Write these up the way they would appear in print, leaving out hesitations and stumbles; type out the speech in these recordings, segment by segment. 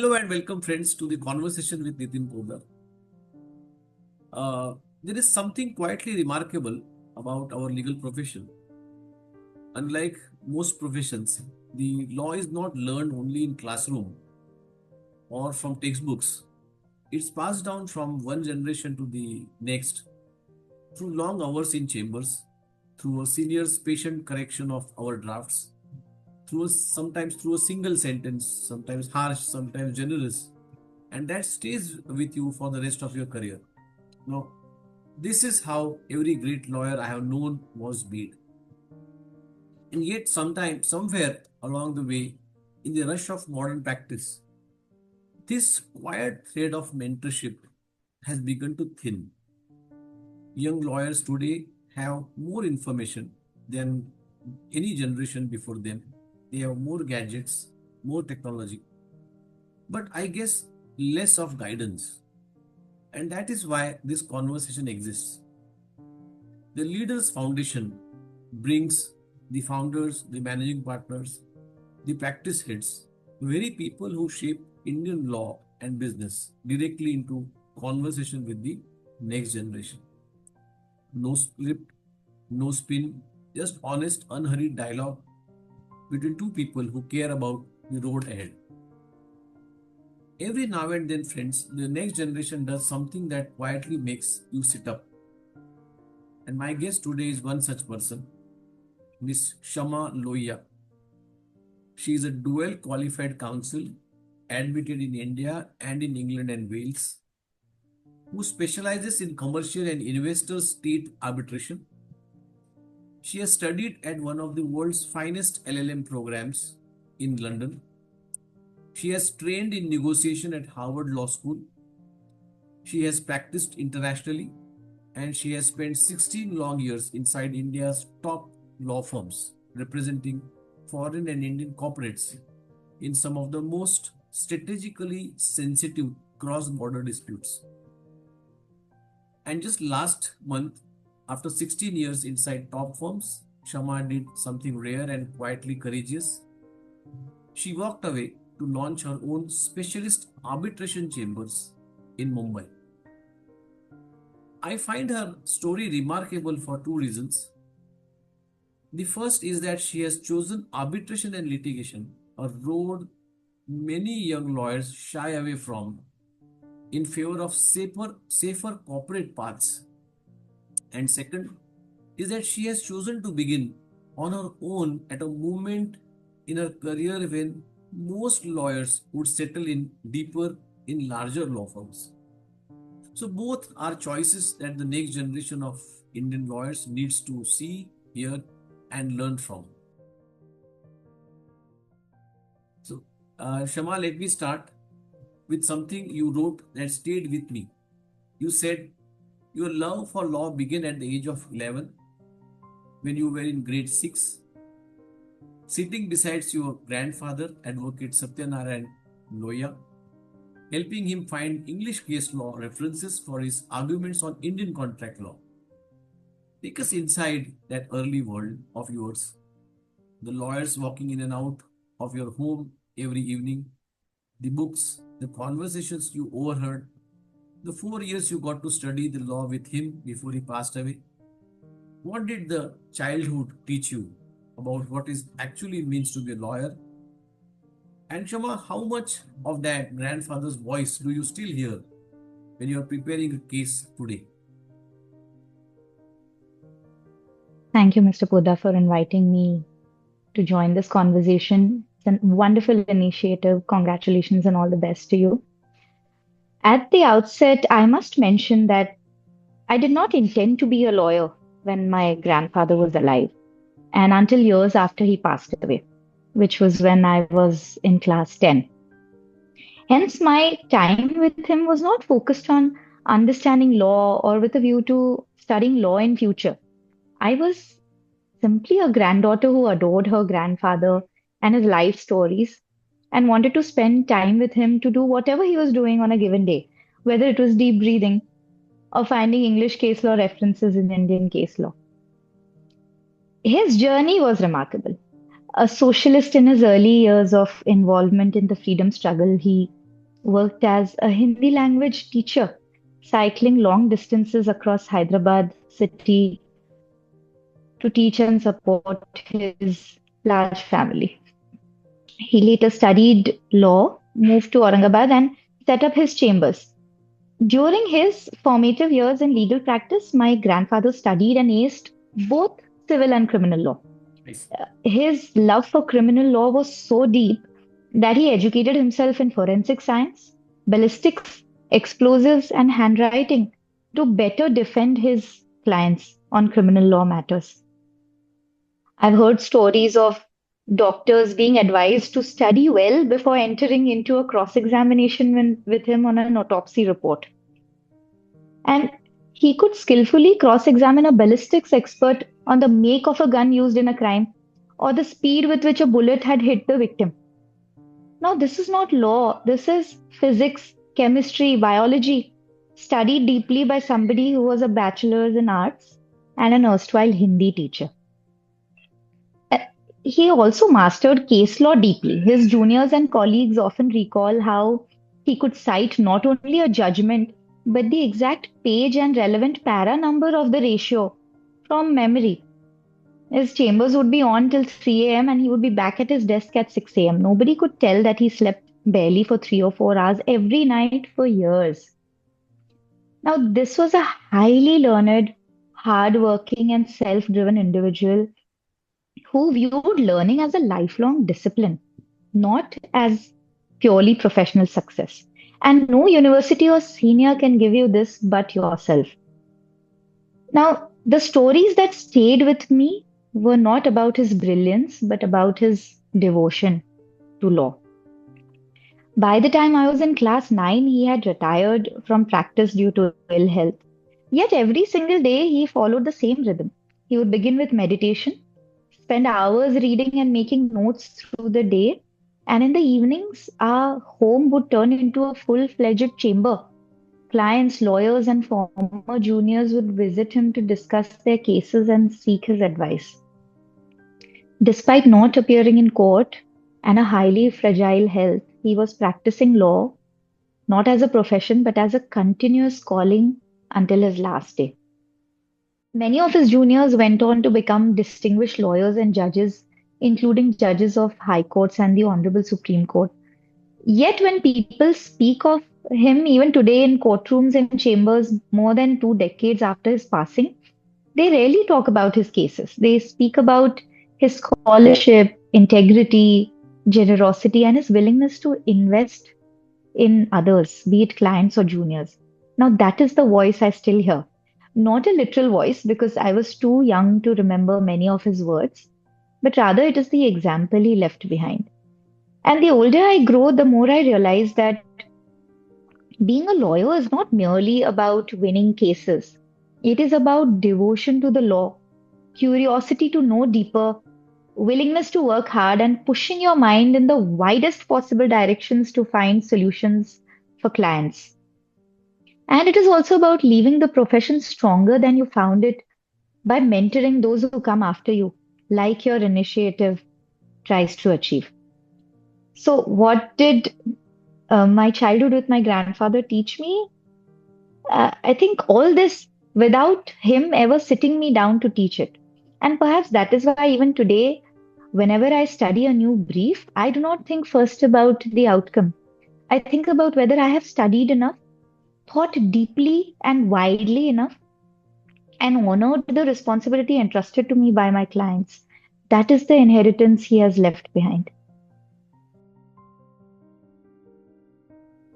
Hello and welcome, friends, to the conversation with Nitin Potdar. There is something quietly remarkable about our legal profession. Unlike most professions, the law is not learned only in classroom or from textbooks. It's passed down from one generation to the next through long hours in chambers, through a senior's patient correction of our drafts, sometimes through a single sentence, sometimes harsh, sometimes generous, and that stays with you for the rest of your career. Now, this is how every great lawyer I have known was made. And yet, sometime, somewhere along the way, in the rush of modern practice, this quiet thread of mentorship has begun to thin. Young lawyers today have more information than any generation before them. They have more gadgets, more technology, but I guess less of guidance. And that is why this conversation exists. The Leaders Foundation brings the founders, the managing partners, the practice heads, the very people who shape Indian law and business directly into conversation with the next generation. No script, no spin, just honest, unhurried dialogue between two people who care about the road ahead. Every now and then, friends, the next generation does something that quietly makes you sit up. And my guest today is one such person, Miss Kshama Loya. She is a dual qualified counsel, admitted in India and in England and Wales, who specializes in commercial and investor state arbitration. She has studied at one of the world's finest LL.M programs in London. She has trained in negotiation at Harvard Law School. She has practiced internationally and she has spent 16 long years inside India's top law firms, representing foreign and Indian corporates in some of the most strategically sensitive cross-border disputes. And just last month, after 16 years inside top firms, Shama did something rare and quietly courageous. She walked away to launch her own specialist arbitration chambers in Mumbai. I find her story remarkable for two reasons. The first is that she has chosen arbitration and litigation, a road many young lawyers shy away from, in favor of safer corporate paths. And second is that she has chosen to begin on her own at a moment in her career when most lawyers would settle in deeper in larger law firms. So both are choices that the next generation of Indian lawyers needs to see, hear, and learn from. So, Shama, let me start with something you wrote that stayed with me. You said your love for law began at the age of 11 when you were in grade 6, sitting beside your grandfather, Advocate Satyanarayan Loya, helping him find English case law references for his arguments on Indian contract law. Take us inside that early world of yours, the lawyers walking in and out of your home every evening, the books, the conversations you overheard, the 4 years you got to study the law with him before he passed away. What did the childhood teach you about what it actually means to be a lawyer? And Shama, how much of that grandfather's voice do you still hear when you are preparing a case today? Thank you, Mr. Poddar, for inviting me to join this conversation. It's a wonderful initiative. Congratulations and all the best to you. At the outset, I must mention that I did not intend to be a lawyer when my grandfather was alive, and until years after he passed away, which was when I was in class 10. Hence, my time with him was not focused on understanding law or with a view to studying law in future. I was simply a granddaughter who adored her grandfather and his life stories and wanted to spend time with him to do whatever he was doing on a given day, whether it was deep breathing or finding English case law references in Indian case law. His journey was remarkable. A socialist in his early years of involvement in the freedom struggle, he worked as a Hindi language teacher, cycling long distances across Hyderabad city to teach and support his large family. He later studied law, moved to Aurangabad, and set up his chambers. During his formative years in legal practice, my grandfather studied and aced both civil and criminal law. Nice. His love for criminal law was so deep that he educated himself in forensic science, ballistics, explosives, and handwriting to better defend his clients on criminal law matters. I've heard stories of doctors being advised to study well before entering into a cross examination with him on an autopsy report. And he could skillfully cross examine a ballistics expert on the make of a gun used in a crime or the speed with which a bullet had hit the victim. Now, this is not law, this is physics, chemistry, biology, studied deeply by somebody who was a bachelor's in arts and an erstwhile Hindi teacher. Uh, He also mastered case law deeply. His juniors and colleagues often recall how he could cite not only a judgment, but the exact page and relevant para number of the ratio from memory. His chambers would be on till 3 a.m. and he would be back at his desk at 6 a.m. Nobody could tell that he slept barely for 3 or 4 hours every night for years. Now, this was a highly learned, hardworking, and self driven individual who viewed learning as a lifelong discipline, not as purely professional success. And no university or senior can give you this but yourself. Now, the stories that stayed with me were not about his brilliance, but about his devotion to law. By the time I was in class 9, he had retired from practice due to ill health. Yet every single day he followed the same rhythm. He would begin with meditation, spend hours reading and making notes through the day, and in the evenings, our home would turn into a full-fledged chamber. Clients, lawyers, and former juniors would visit him to discuss their cases and seek his advice. Despite not appearing in court and a highly fragile health, he was practicing law not as a profession but as a continuous calling until his last day. Many of his juniors went on to become distinguished lawyers and judges, including judges of high courts and the Honorable Supreme Court. Yet, when people speak of him, even today in courtrooms and chambers more than 2 decades after his passing, they rarely talk about his cases. They speak about his scholarship, integrity, generosity, and his willingness to invest in others, be it clients or juniors. Now, that is the voice I still hear. Not a literal voice, because I was too young to remember many of his words, but rather it is the example he left behind. And the older I grow, the more I realize that being a lawyer is not merely about winning cases. It is about devotion to the law, curiosity to know deeper, willingness to work hard, and pushing your mind in the widest possible directions to find solutions for clients. And it is also about leaving the profession stronger than you found it by mentoring those who come after you, like your initiative tries to achieve. So, what did my childhood with my grandfather teach me? I think all this without him ever sitting me down to teach it. And perhaps that is why even today, whenever I study a new brief, I do not think first about the outcome. I think about whether I have studied enough, thought deeply and widely enough, and honored the responsibility entrusted to me by my clients. That is the inheritance he has left behind.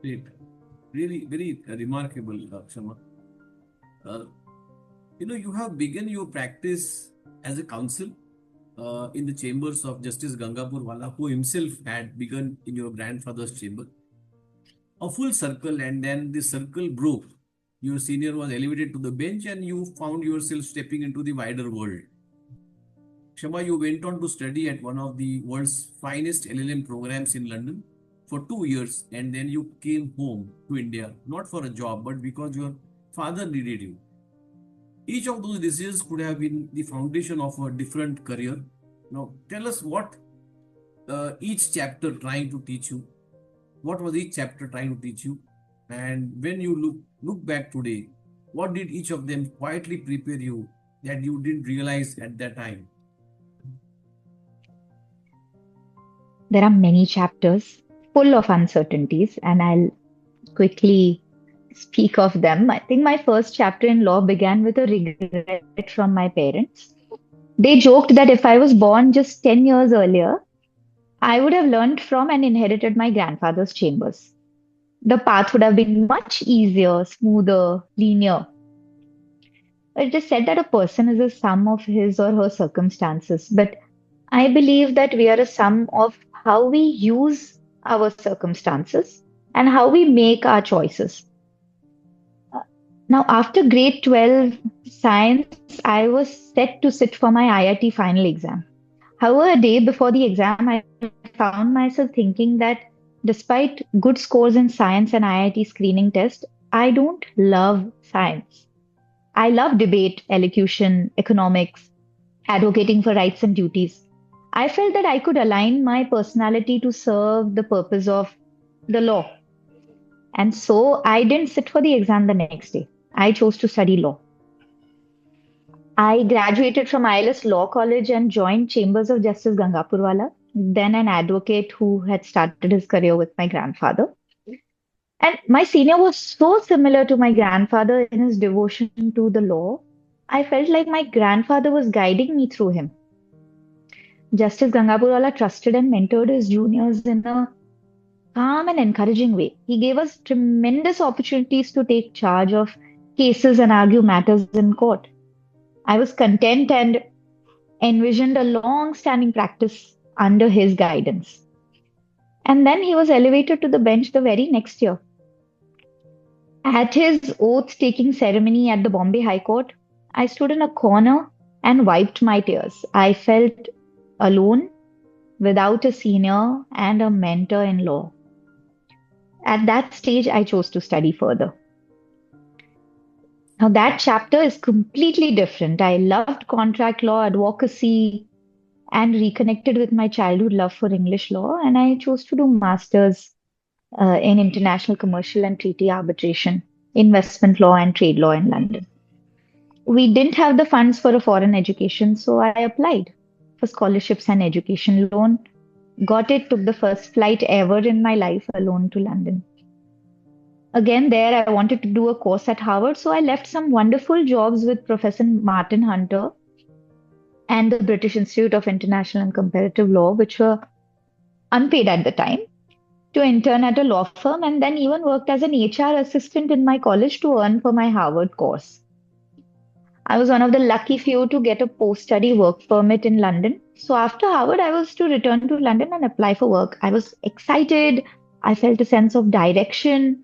Great. Really, very remarkable, Kshama. Uh, you have begun your practice as a counsel in the chambers of Justice Gangapur Wala, who himself had begun in your grandfather's chamber. A full circle, and then the circle broke. Your senior was elevated to the bench, and you found yourself stepping into the wider world. Shama, you went on to study at one of the world's finest LL.M programs in London for 2 years, and then you came home to India, not for a job, but because your father needed you. Each of those decisions could have been the foundation of a different career. Now, tell us what each chapter trying to teach you. What was each chapter trying to teach you? And when you look back today, what did each of them quietly prepare you that you didn't realize at that time? There are many chapters full of uncertainties, and I'll quickly speak of them. I think my first chapter in law began with a regret from my parents. They joked that if I was born just 10 years earlier, I would have learned from and inherited my grandfather's chambers. The path would have been much easier, smoother, linear. It is said that a person is a sum of his or her circumstances, but I believe that we are a sum of how we use our circumstances and how we make our choices. Now, after grade 12 science, I was set to sit for my IIT final exam. However, a day before the exam, I found myself thinking that despite good scores in science and IIT screening test, I don't love science. I love debate, elocution, economics, advocating for rights and duties. I felt that I could align my personality to serve the purpose of the law. And so I didn't sit for the exam the next day. I chose to study law. I graduated from ILS Law College and joined Chambers of Justice Gangapurwala, then an advocate who had started his career with my grandfather. And my senior was so similar to my grandfather in his devotion to the law. I felt like my grandfather was guiding me through him. Justice Gangapurwala trusted and mentored his juniors in a calm and encouraging way. He gave us tremendous opportunities to take charge of cases and argue matters in court. I was content and envisioned a long standing practice under his guidance. And then he was elevated to the bench the very next year. At his oath taking ceremony at the Bombay High Court, I stood in a corner and wiped my tears. I felt alone, without a senior and a mentor in law. At that stage, I chose to study further. Now, that chapter is completely different. I loved contract law, advocacy, and reconnected with my childhood love for English law. And I chose to do masters in international commercial and treaty arbitration, investment law, and trade law in London. We didn't have the funds for a foreign education, so I applied for scholarships and education loan. Got it, took the first flight ever in my life alone to London. Again, there I wanted to do a course at Harvard, so I left some wonderful jobs with Professor Martin Hunter and the British Institute of International and Comparative Law, which were unpaid at the time, to intern at a law firm and then even worked as an HR assistant in my college to earn for my Harvard course. I was one of the lucky few to get a post study work permit in London. So after Harvard, I was to return to London and apply for work. I was excited. I felt a sense of direction.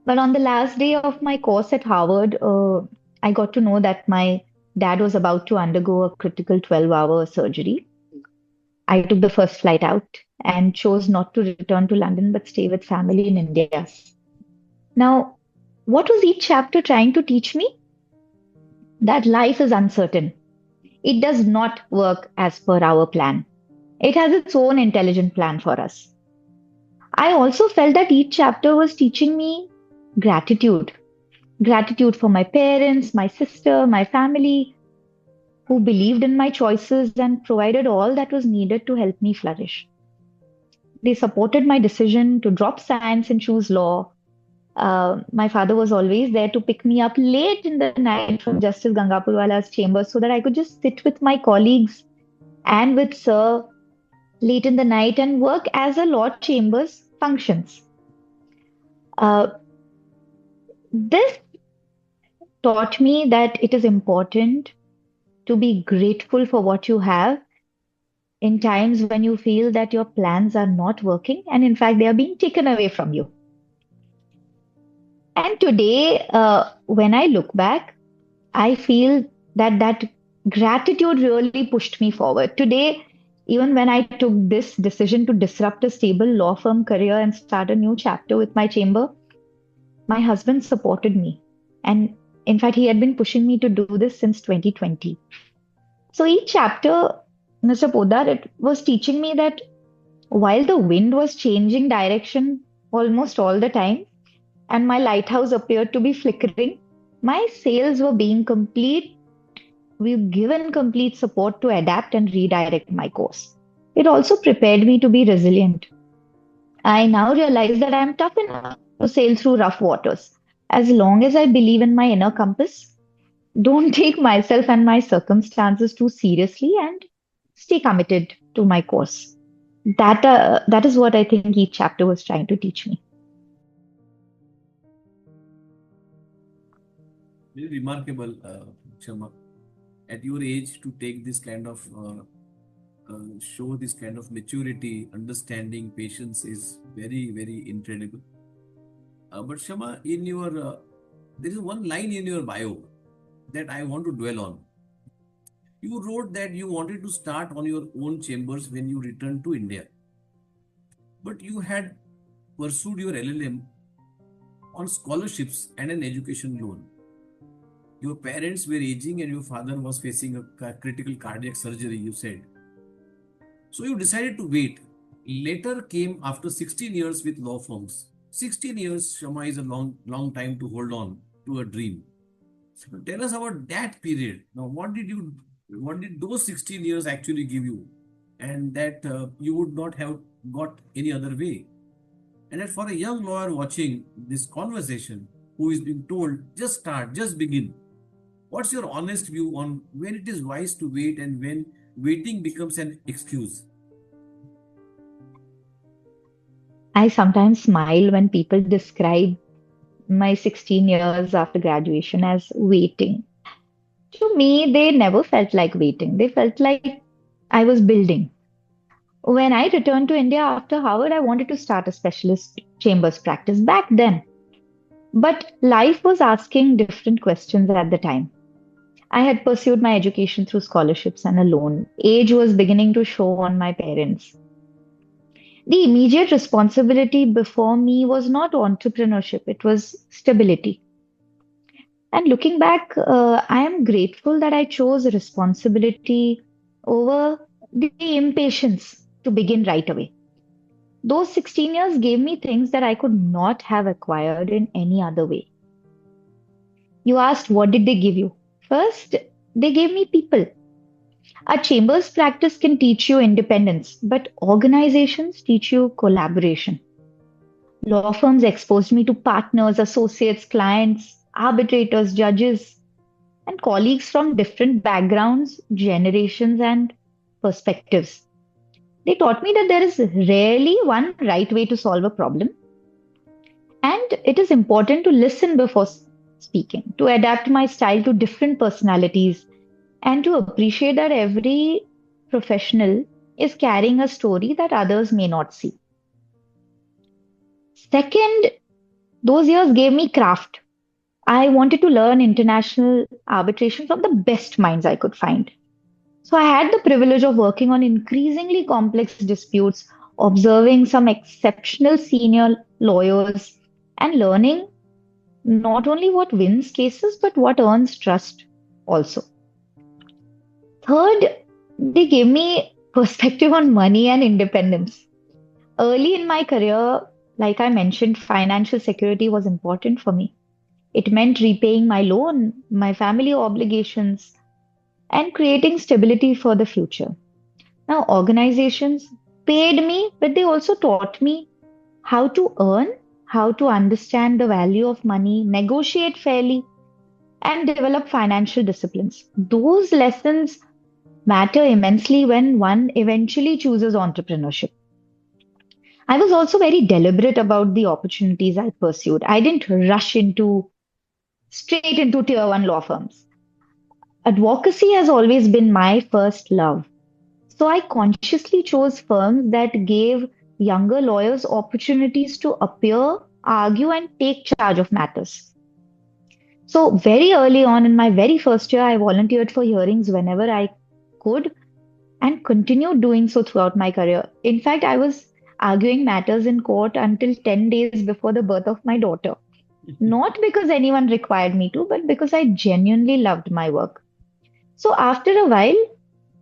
But on the last day of my course at Harvard, I got to know that my dad was about to undergo a critical 12-hour surgery. I took the first flight out and chose not to return to London but stay with family in India. Now, what was each chapter trying to teach me? That life is uncertain. It does not work as per our plan. It has its own intelligent plan for us. I also felt that each chapter was teaching me gratitude. Gratitude for my parents, my sister, my family, who believed in my choices and provided all that was needed to help me flourish. They supported my decision to drop science and choose law. My father was always there to pick me up late in the night from Justice Gangapurwala's chambers so that I could just sit with my colleagues and with Sir late in the night and work as a law chambers functions. Uh, this taught me that it is important to be grateful for what you have in times when you feel that your plans are not working and in fact they are being taken away from you. And today, when I look back, I feel that that gratitude really pushed me forward. Today, even when I took this decision to disrupt a stable law firm career and start a new chapter with my chamber, my husband supported me. And in fact, he had been pushing me to do this since 2020. So each chapter, Mr. Podar, it was teaching me that While the wind was changing direction almost all the time, and my lighthouse appeared to be flickering, my sails were being complete. We've given complete support to adapt and redirect my course. It also prepared me to be resilient. I now realize that I am tough enough to sail through rough waters. As long as I believe in my inner compass, don't take myself and my circumstances too seriously, and stay committed to my course. That is what I think each chapter was trying to teach me. Very remarkable, Kshama. At your age, to take this kind of show this kind of maturity, understanding, patience is very, very incredible. But Shama, in your there is one line in your bio that I want to dwell on. You wrote that you wanted to start on your own chambers when you returned to India, but you had pursued your LLM on scholarships and an education loan. Your parents were aging and your father was facing a critical cardiac surgery, you said. So you decided to wait. Later came after 16 years with law firms. 16 years, Shama, is a long time to hold on to a dream. So tell us about that period. Now, what did those 16 years actually give you? And that you would not have got any other way. And that for a young lawyer watching this conversation who is being told, just start, just begin. What's your honest view on when it is wise to wait and when waiting becomes an excuse? I sometimes smile when people describe my 16 years after graduation as waiting. To me, they never felt like waiting. They felt like I was building. When I returned to India after Harvard, I wanted to start a specialist chambers practice back then. But life was asking different questions at the time. I had pursued my education through scholarships and a loan. Age was beginning to show on my parents. The immediate responsibility before me was not entrepreneurship, it was stability. And looking back, I am grateful that I chose responsibility over the impatience to begin right away. Those 16 years gave me things that I could not have acquired in any other way. You asked, what did they give you? First, they gave me people. A chambers practice can teach you independence, but organizations teach you collaboration. Law firms exposed me to partners, associates, clients, arbitrators, judges, and colleagues from different backgrounds, generations, and perspectives. They taught me that there is rarely one right way to solve a problem, and it is important to listen before speaking, to adapt my style to different personalities, and to appreciate that every professional is carrying a story that others may not see. Second, those years gave me craft. I wanted to learn international arbitration from the best minds I could find. So I had the privilege of working on increasingly complex disputes, observing some exceptional senior lawyers, and learning not only what wins cases, but what earns trust also. Third, they gave me perspective on money and independence. Early in my career, like I mentioned, financial security was important for me. It meant repaying my loan, my family obligations, and creating stability for the future. Now, organizations paid me, but they also taught me how to earn, how to understand the value of money, negotiate fairly, and develop financial disciplines. Those lessons matter immensely when one eventually chooses entrepreneurship. I was also very deliberate about the opportunities I pursued. I didn't rush into straight into tier one law firms. Advocacy has always been my first love. So I consciously chose firms that gave younger lawyers opportunities to appear, argue, and take charge of matters. So very early on in my very first year, I volunteered for hearings whenever I could and continued doing so throughout my career. In fact, I was arguing matters in court until 10 days before the birth of my daughter. Not because anyone required me to, but because I genuinely loved my work. So after a while,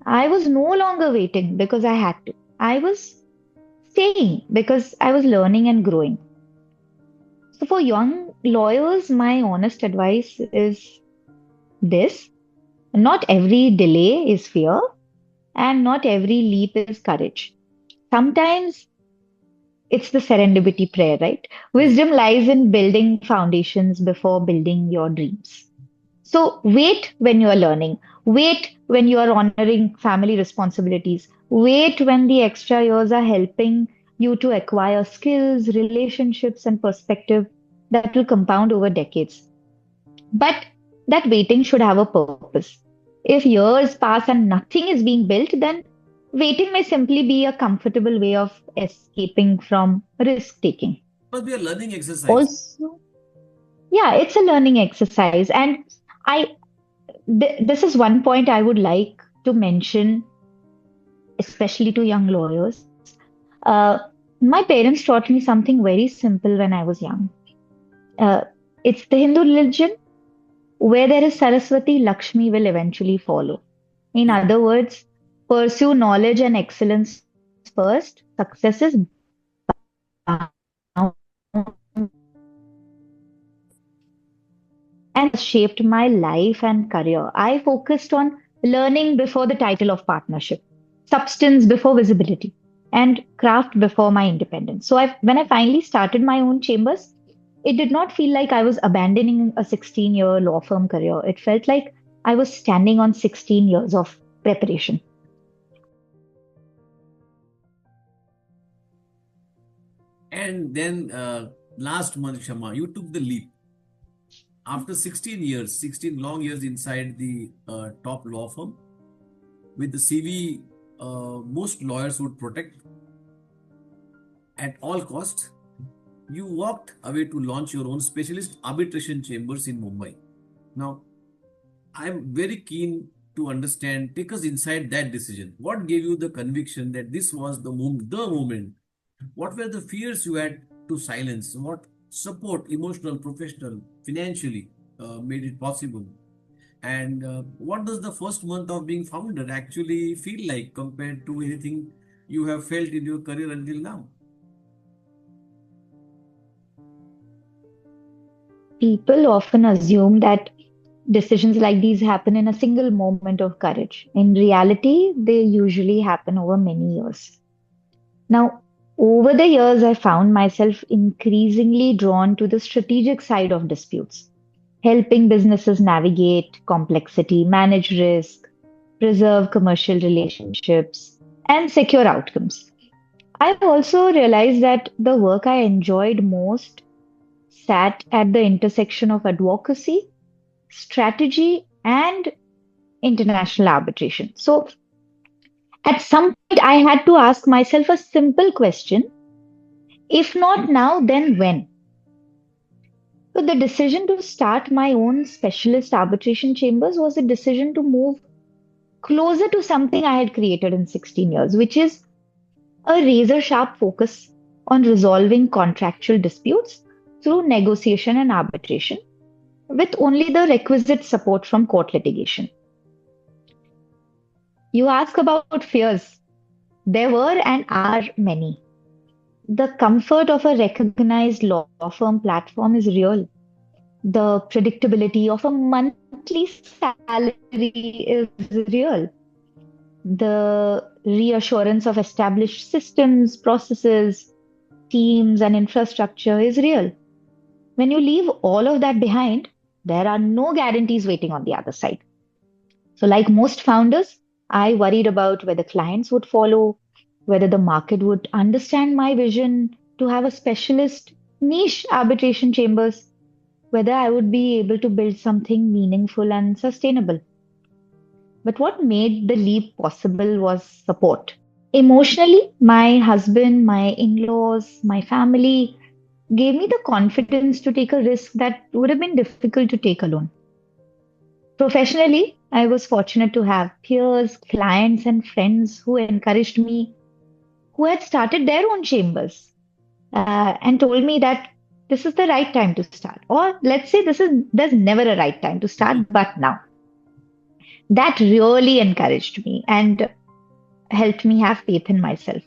I was no longer waiting because I had to. I was staying because I was learning and growing. So for young lawyers, my honest advice is this: not every delay is fear, and not every leap is courage. Sometimes it's the serendipity prayer, right? Yeah. Wisdom lies in building foundations before building your dreams. So wait when you are learning, wait when you are honoring family responsibilities, wait when the extra years are helping you to acquire skills, relationships, and perspective that will compound over decades. But that waiting should have a purpose. If years pass and nothing is being built, then waiting may simply be a comfortable way of escaping from risk taking. Must be a learning exercise. Also, yeah, it's a learning exercise. And I, this is one point I would like to mention, especially to young lawyers. My parents taught me something very simple when I was young. Uh, it's the Hindu religion. Where there is Saraswati, Lakshmi will eventually follow. In Yeah. other words, pursue knowledge and excellence first. Success is bound and shaped my life and career. I focused on learning before the title of partnership, substance before visibility, and craft before my independence. So when I finally started my own chambers, it did not feel like I was abandoning a 16-year law firm career. It felt like I was standing on 16 years of preparation. And then last month, Shama, you took the leap. After 16 years, 16 long years inside the top law firm, with the CV most lawyers would protect at all costs, you walked away to launch your own specialist arbitration chambers in Mumbai. Now, I'm very keen to understand, take us inside that decision. What gave you the conviction that this was the moment? What were the fears you had to silence? What support, emotional, professional, financially, made it possible? And what does the first month of being founder actually feel like compared to anything you have felt in your career until now? People often assume that decisions like these happen in a single moment of courage. In reality, they usually happen over many years. Now, over the years, I found myself increasingly drawn to the strategic side of disputes, helping businesses navigate complexity, manage risk, preserve commercial relationships, and secure outcomes. I've also realized that the work I enjoyed most sat at the intersection of advocacy, strategy, and international arbitration. So, at some point, I had to ask myself a simple question: if not now, then when? So the decision to start my own specialist arbitration chambers was a decision to move closer to something I had created in 16 years, which is a razor sharp focus on resolving contractual disputes through negotiation and arbitration, with only the requisite support from court litigation. You ask about fears. There were and are many. The comfort of a recognized law firm platform is real. The predictability of a monthly salary is real. The reassurance of established systems, processes, teams, and infrastructure is real. When you leave all of that behind, there are no guarantees waiting on the other side. So, like most founders, I worried about whether clients would follow, whether the market would understand my vision to have a specialist niche arbitration chambers, whether I would be able to build something meaningful and sustainable. But what made the leap possible was support. Emotionally, my husband, my in laws, my family gave me the confidence to take a risk that would have been difficult to take alone. Professionally, I was fortunate to have peers, clients, and friends who encouraged me, who had started their own chambers, and told me that this is the right time to start. Or let's say there's never a right time to start, but now. That really encouraged me and helped me have faith in myself.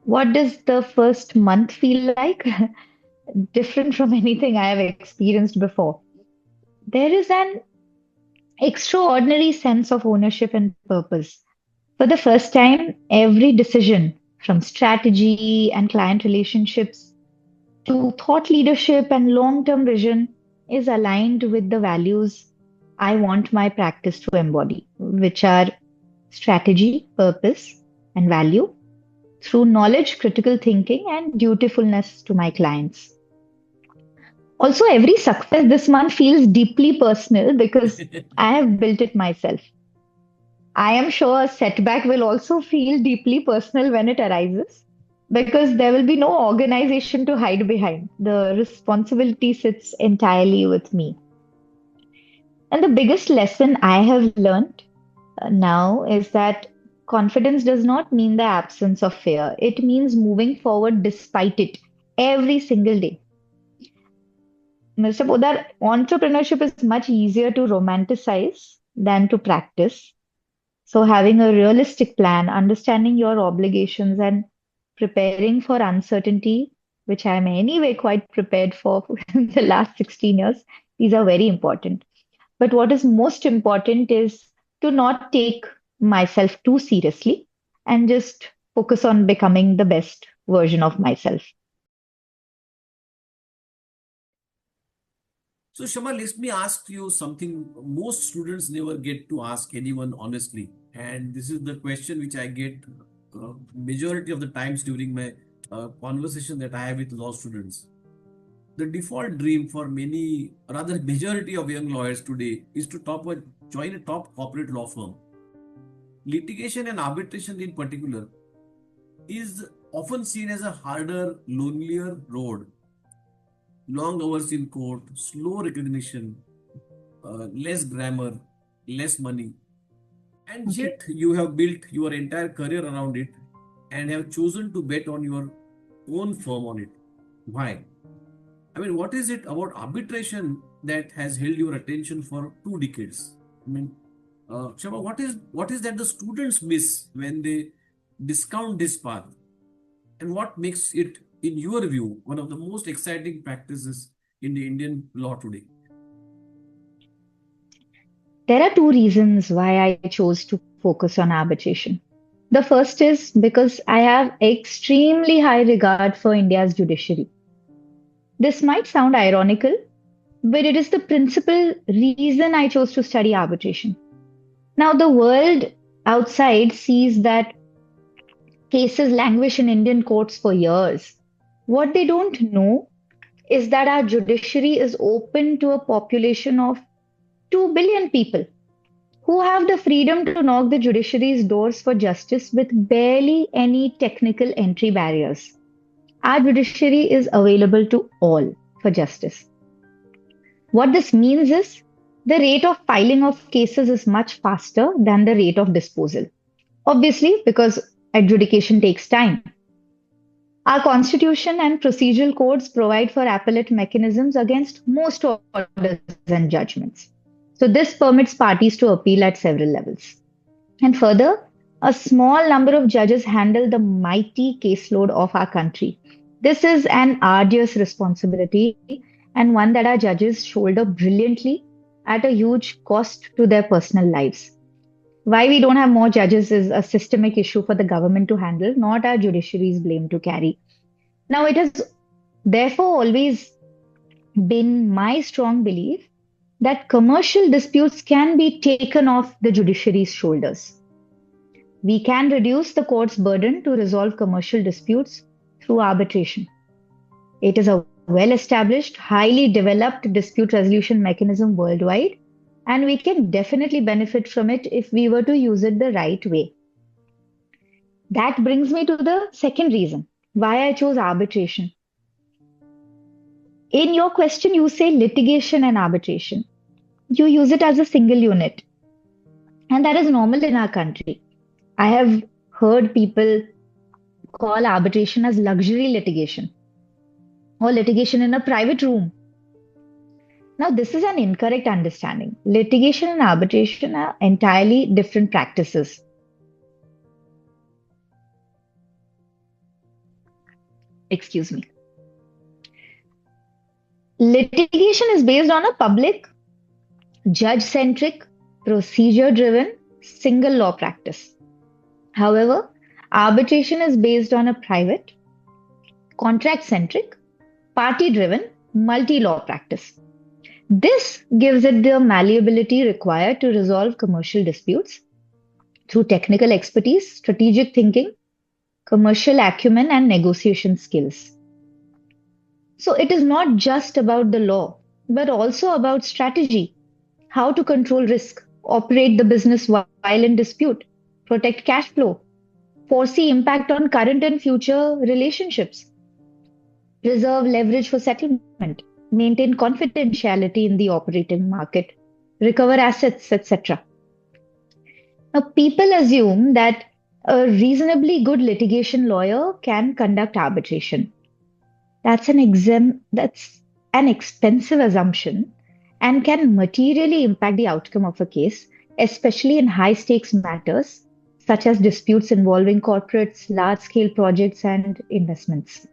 What does the first month feel like? Different from anything I have experienced before. There is an extraordinary sense of ownership and purpose. For the first time, every decision from strategy and client relationships to thought leadership and long term vision is aligned with the values I want my practice to embody, which are strategy, purpose, and value through knowledge, critical thinking, and dutifulness to my clients. Also, every success this month feels deeply personal because I have built it myself. I am sure a setback will also feel deeply personal when it arises because there will be no organization to hide behind. The responsibility sits entirely with me. And the biggest lesson I have learned now is that confidence does not mean the absence of fear, it means moving forward despite it every single day. Mr. Podar, entrepreneurship is much easier to romanticize than to practice. So, having a realistic plan, understanding your obligations, and preparing for uncertainty, which I am anyway quite prepared for in the last 16 years, these are very important. But what is most important is to not take myself too seriously and just focus on becoming the best version of myself. So, Shama, let me ask you something most students never get to ask anyone honestly. And this is the question which I get majority of the times during my conversation that I have with law students. The default dream for many, rather majority of young lawyers today, is to join a top corporate law firm. Litigation and arbitration in particular is often seen as a harder, lonelier road. Long hours in court, slow recognition, less grammar, less money. And Okay. yet you have built your entire career around it and have chosen to bet on your own firm on it. Why? I mean, what is it about arbitration that has held your attention for 2 decades? I mean, Shama, what is that the students miss when they discount this path, and what makes it, in your view, one of the most exciting practices in the Indian law today? There are two reasons why I chose to focus on arbitration. The first is because I have extremely high regard for India's judiciary. This might sound ironical, but it is the principal reason I chose to study arbitration. Now, the world outside sees that cases languish in Indian courts for years. What they don't know is that our judiciary is open to a population of 2 billion people who have the freedom to knock the judiciary's doors for justice with barely any technical entry barriers. Our judiciary is available to all for justice. What this means is the rate of filing of cases is much faster than the rate of disposal. Obviously, because adjudication takes time. Our constitution and procedural codes provide for appellate mechanisms against most orders and judgments. So, this permits parties to appeal at several levels. And further, a small number of judges handle the mighty caseload of our country. This is an arduous responsibility and one that our judges shoulder brilliantly at a huge cost to their personal lives. Why we don't have more judges is a systemic issue for the government to handle, not our judiciary's blame to carry. Now, it has therefore always been my strong belief that commercial disputes can be taken off the judiciary's shoulders. We can reduce the court's burden to resolve commercial disputes through arbitration. It is a well established, highly developed dispute resolution mechanism worldwide, and we can definitely benefit from it if we were to use it the right way. That brings me to the second reason why I chose arbitration. In your question, you say litigation and arbitration. You use it as a single unit, and that is normal in our country. I have heard people call arbitration as luxury litigation or litigation in a private room. Now, this is an incorrect understanding. Litigation and arbitration are entirely different practices. Excuse me. Litigation is based on a public, judge-centric, procedure-driven, single law practice. However, arbitration is based on a private, contract-centric, party-driven, multi-law practice. This gives it the malleability required to resolve commercial disputes through technical expertise, strategic thinking, commercial acumen, and negotiation skills. So it is not just about the law, but also about strategy, how to control risk, operate the business while in dispute, protect cash flow, foresee impact on current and future relationships, reserve leverage for settlement, maintain confidentiality in the operating market, recover assets, etc. Now, people assume that a reasonably good litigation lawyer can conduct arbitration. That's an expensive assumption and can materially impact the outcome of a case, especially in high stakes matters such as disputes involving corporates, large scale projects, and investments.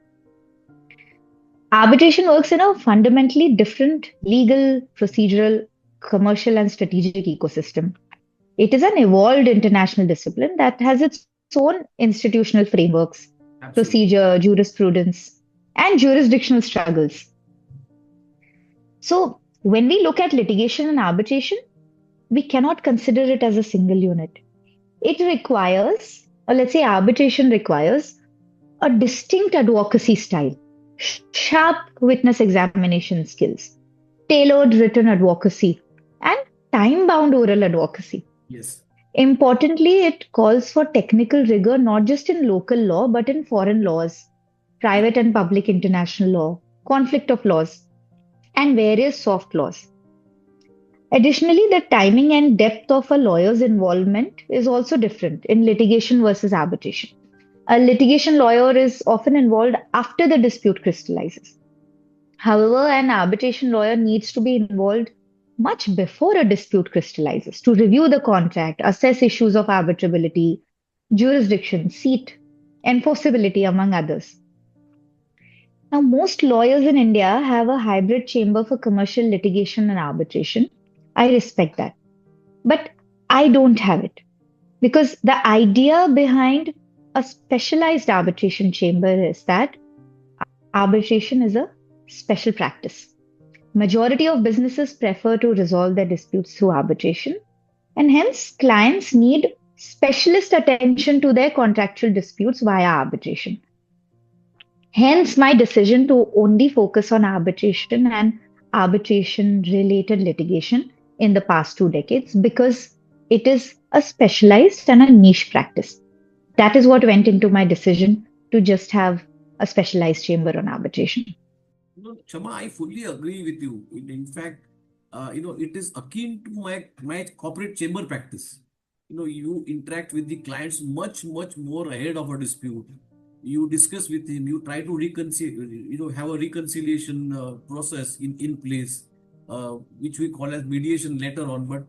Arbitration works in a fundamentally different legal, procedural, commercial, and strategic ecosystem. It is an evolved international discipline that has its own institutional frameworks, Absolutely. procedure, jurisprudence, and jurisdictional struggles. So, when we look at litigation and arbitration, we cannot consider it as a single unit. It requires, or let's say arbitration requires, a distinct advocacy style, sharp witness examination skills, tailored written advocacy, and time bound oral advocacy. Yes. Importantly, it calls for technical rigor not just in local law but in foreign laws, private and public international law, conflict of laws, and various soft laws. Additionally, the timing and depth of a lawyer's involvement is also different in litigation versus arbitration. A litigation lawyer is often involved after the dispute crystallizes. However, an arbitration lawyer needs to be involved much before a dispute crystallizes to review the contract, assess issues of arbitrability, jurisdiction, seat, enforceability, among others. Now, most lawyers in India have a hybrid chamber for commercial litigation and arbitration. I respect that. But I don't have it because the idea behind a specialized arbitration chamber is that arbitration is a special practice. Majority of businesses prefer to resolve their disputes through arbitration, and hence clients need specialist attention to their contractual disputes via arbitration. Hence, my decision to only focus on arbitration and arbitration related litigation in the past 2 decades because it is a specialized and a niche practice. That is what went into my decision to just have a specialized chamber on arbitration. No, Shama, I fully agree with you. In fact, it is akin to my corporate chamber practice. You interact with the clients much more ahead of a dispute. You discuss with him. You try to reconcile. Have a reconciliation process in place, which we call as mediation later on. But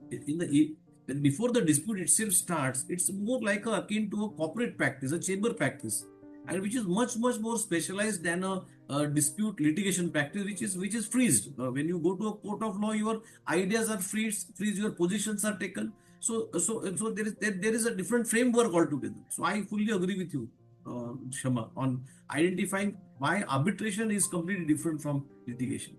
before the dispute itself starts, it's more like akin to a corporate practice, a chamber practice, and which is much more specialized than a dispute litigation practice, which is freezed. When you go to a court of law, your ideas are freeze, your positions are taken. So there is a different framework altogether. So I fully agree with you, Shama, on identifying why arbitration is completely different from litigation.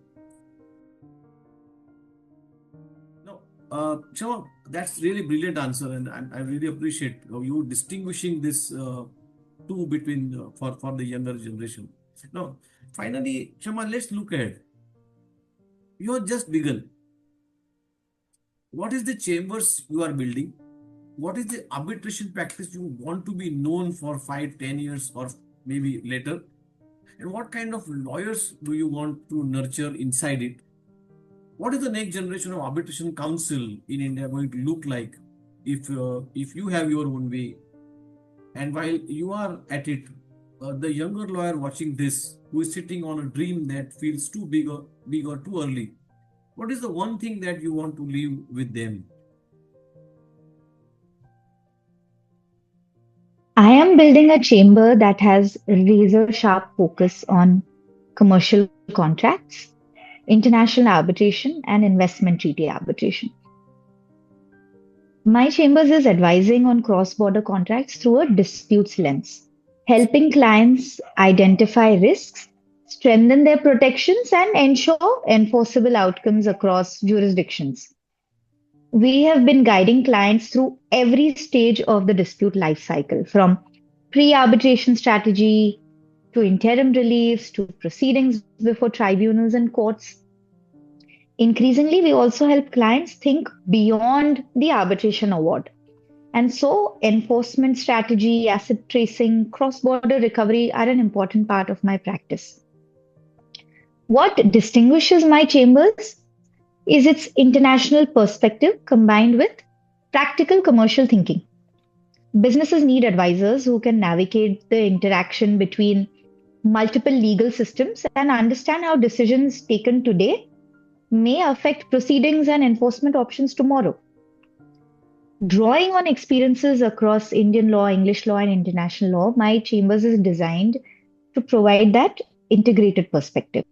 No, Shama, that's really brilliant answer, and I really appreciate you distinguishing this two between for the younger generation. Now, finally, Shama, let's look ahead. You have just begun. What is the chambers you are building? What is the arbitration practice you want to be known for 5, 10 years, or maybe later? And what kind of lawyers do you want to nurture inside it? What is the next generation of arbitration counsel in India going to look like if you have your own way? And while you are at it, the younger lawyer watching this, who is sitting on a dream that feels too big or too early, what is the one thing that you want to leave with them? I am building a chamber that has razor sharp focus on commercial contracts, international arbitration, and investment treaty arbitration. My chambers is advising on cross-border contracts through a disputes lens, helping clients identify risks, strengthen their protections, and ensure enforceable outcomes across jurisdictions. We have been guiding clients through every stage of the dispute life cycle, from pre-arbitration strategy to interim reliefs to proceedings before tribunals and courts. Increasingly, we also help clients think beyond the arbitration award. And so, enforcement strategy, asset tracing, cross border recovery are an important part of my practice. What distinguishes my chambers is its international perspective combined with practical commercial thinking. Businesses need advisors who can navigate the interaction between multiple legal systems and understand how decisions taken today may affect proceedings and enforcement options tomorrow. Drawing on experiences across Indian law, English law, and international law, my chambers is designed to provide that integrated perspective.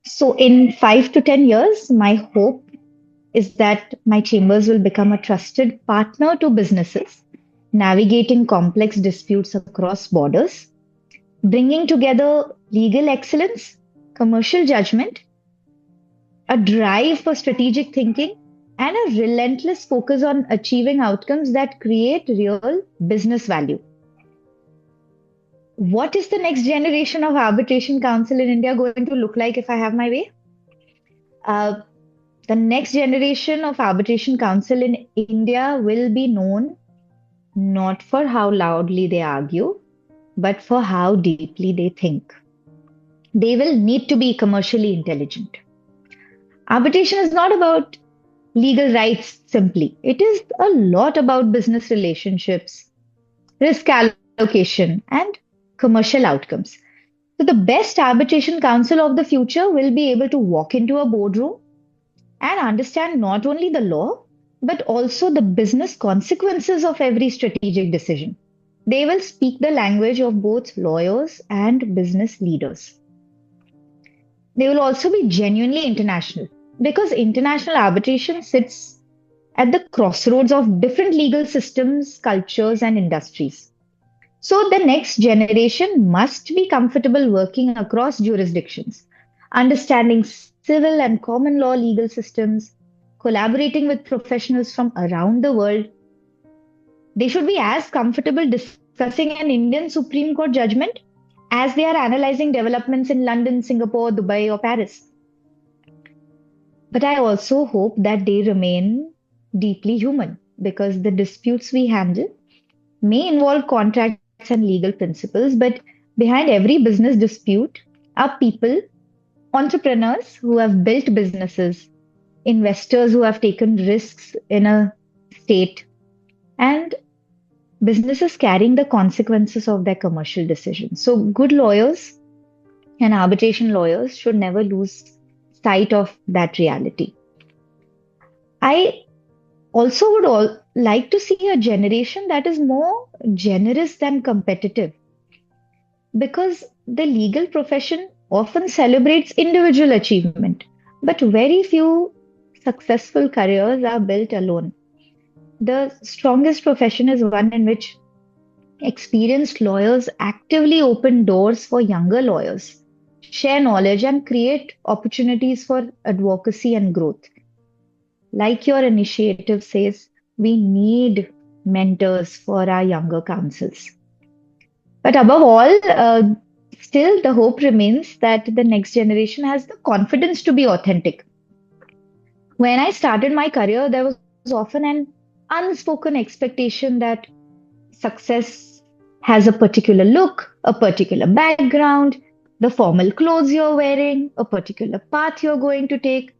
So, in 5 to 10 years, my hope is that my chambers will become a trusted partner to businesses, navigating complex disputes across borders, bringing together legal excellence, commercial judgment, a drive for strategic thinking, and a relentless focus on achieving outcomes that create real business value. What is the next generation of arbitration counsel in India going to look like if I have my way? Uh, the next generation of arbitration counsel in India will be known not for how loudly they argue, but for how deeply they think. They will need to be commercially intelligent. Arbitration is not about legal rights simply, it is a lot about business relationships, risk allocation, and commercial outcomes. So, the best arbitration counsel of the future will be able to walk into a boardroom and understand not only the law, but also the business consequences of every strategic decision. They will speak the language of both lawyers and business leaders. They will also be genuinely international because international arbitration sits at the crossroads of different legal systems, cultures, and industries. So the next generation must be comfortable working across jurisdictions, understanding civil and common law legal systems, collaborating with professionals from around the world. They should be as comfortable discussing an Indian Supreme Court judgment as they are analyzing developments in London, Singapore, Dubai, or Paris. But I also hope that they remain deeply human because the disputes we handle may involve contracts and legal principles, but behind every business dispute are people, entrepreneurs who have built businesses, investors who have taken risks in a state, and businesses carrying the consequences of their commercial decisions. So, good lawyers and arbitration lawyers should never lose sight of that reality. I also would like to see a generation that is more generous than competitive because the legal profession often celebrates individual achievement, but very few successful careers are built alone. The strongest profession is one in which experienced lawyers actively open doors for younger lawyers, share knowledge, and create opportunities for advocacy and growth. Like your initiative says, we need mentors for our younger counsels. But above all, still the hope remains that the next generation has the confidence to be authentic. When I started my career, there was often an unspoken expectation that success has a particular look, a particular background, the formal clothes you're wearing, a particular path you're going to take.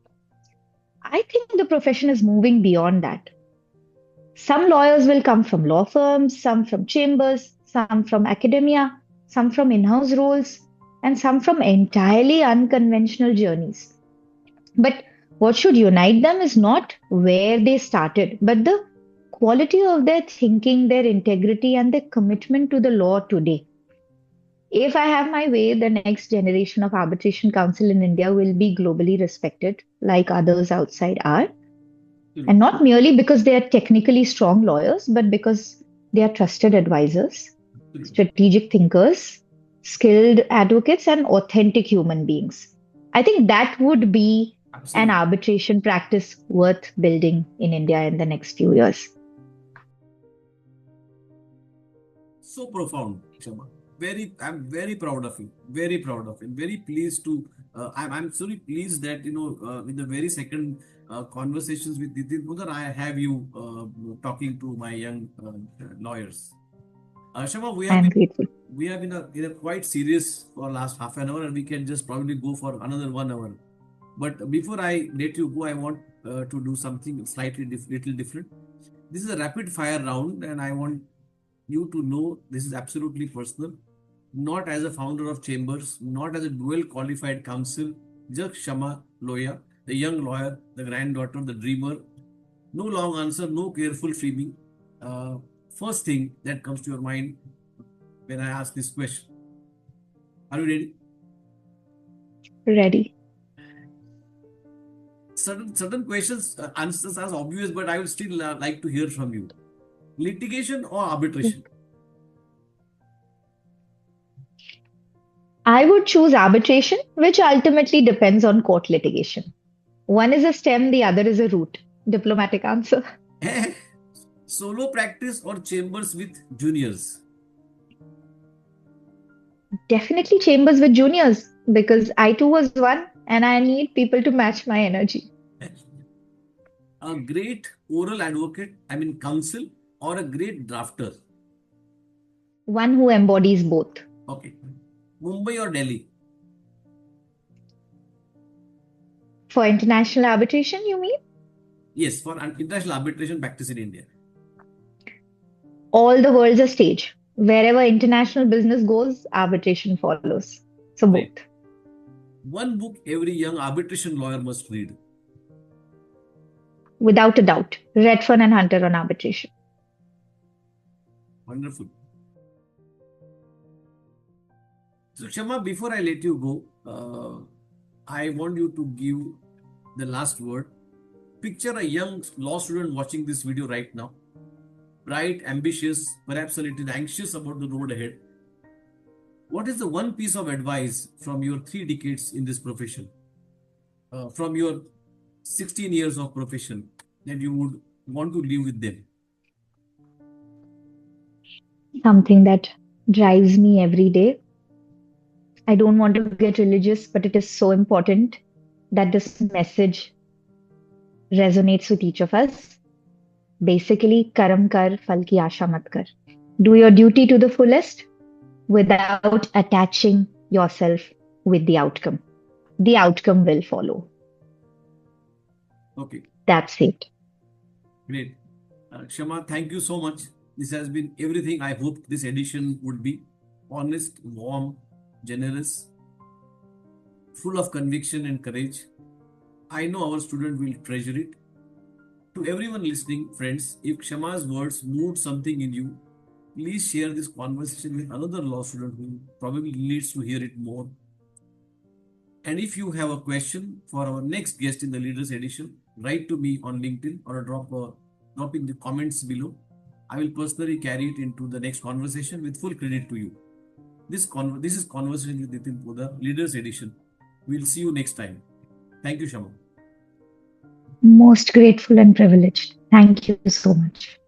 I think the profession is moving beyond that. Some lawyers will come from law firms, some from chambers, some from academia, some from in house roles, and some from entirely unconventional journeys. But what should unite them is not where they started, but the quality of their thinking, their integrity, and their commitment to the law today. If I have my way, the next generation of arbitration counsel in India will be globally respected, like others outside are. And Absolutely. not merely because they are technically strong lawyers, but because they are trusted advisors, Absolutely. strategic thinkers, skilled advocates, and authentic human beings. I think that would be an Absolutely. arbitration practice worth building in India in the next few years. So profound, Kshama. I'm very proud of you. Very proud of you. Very pleased to. I'm so pleased that in the very second conversations with Nitin Potdar, I have you talking to my young lawyers. Shama, I'm grateful. we have been in a quite serious for last half an hour, and we can just probably go for another 1 hour. But before I let you go, I want to do something slightly little different. This is a rapid fire round, and I want you to know this is absolutely personal. Not as a founder of Chambers, not as a dual qualified counsel, just Kshama Loya, the young lawyer, the granddaughter, the dreamer. No long answer, no careful framing. Uh, First thing that comes to your mind when I ask this question. Are you ready? Ready. Certain questions answers are obvious, but I will still like to hear from you. Litigation or arbitration? I would choose arbitration, which ultimately depends on court litigation. One is a stem, the other is a root. Diplomatic answer. Solo practice or chambers with juniors? Definitely chambers with juniors because I too was one and I need people to match my energy. A great oral advocate, I mean counsel, or a great drafter? One who embodies both. Okay. Mumbai or Delhi? For international arbitration, you mean? Yes, for an international arbitration practice in India. All the world's a stage. Wherever international business goes, arbitration follows. So both. Great. One book every young arbitration lawyer must read. Without a doubt. Redfern and Hunter on arbitration. Wonderful. So, Shama, before I let you go, I want you to give the last word. Picture a young law student watching this video right now. Bright, ambitious, perhaps a little anxious about the road ahead. What is the one piece of advice from your 3 decades in this profession, from your 16 years of profession, that you would want to leave with them? Something that drives me every day. I don't want to get religious, but it is so important that this message resonates with each of us. Basically, karam kar, phal ki asha mat kar. Do your duty to the fullest without attaching yourself with the outcome. The outcome will follow. Okay, That's it. great. Shama, thank you so much. This has been everything I hoped this edition would be: honest, warm, generous, full of conviction and courage. I know our student will treasure it. To everyone listening, friends, if Kshama's words moved something in you, please share this conversation with another law student who probably needs to hear it more. And if you have a question for our next guest in the Leaders Edition, write to me on LinkedIn or drop in the comments below. I will personally carry it into the next conversation with full credit to you. This is Conversation with Nitin Potdar, Leaders Edition. We'll see you next time. Thank you, Shama. Most grateful and privileged. Thank you so much.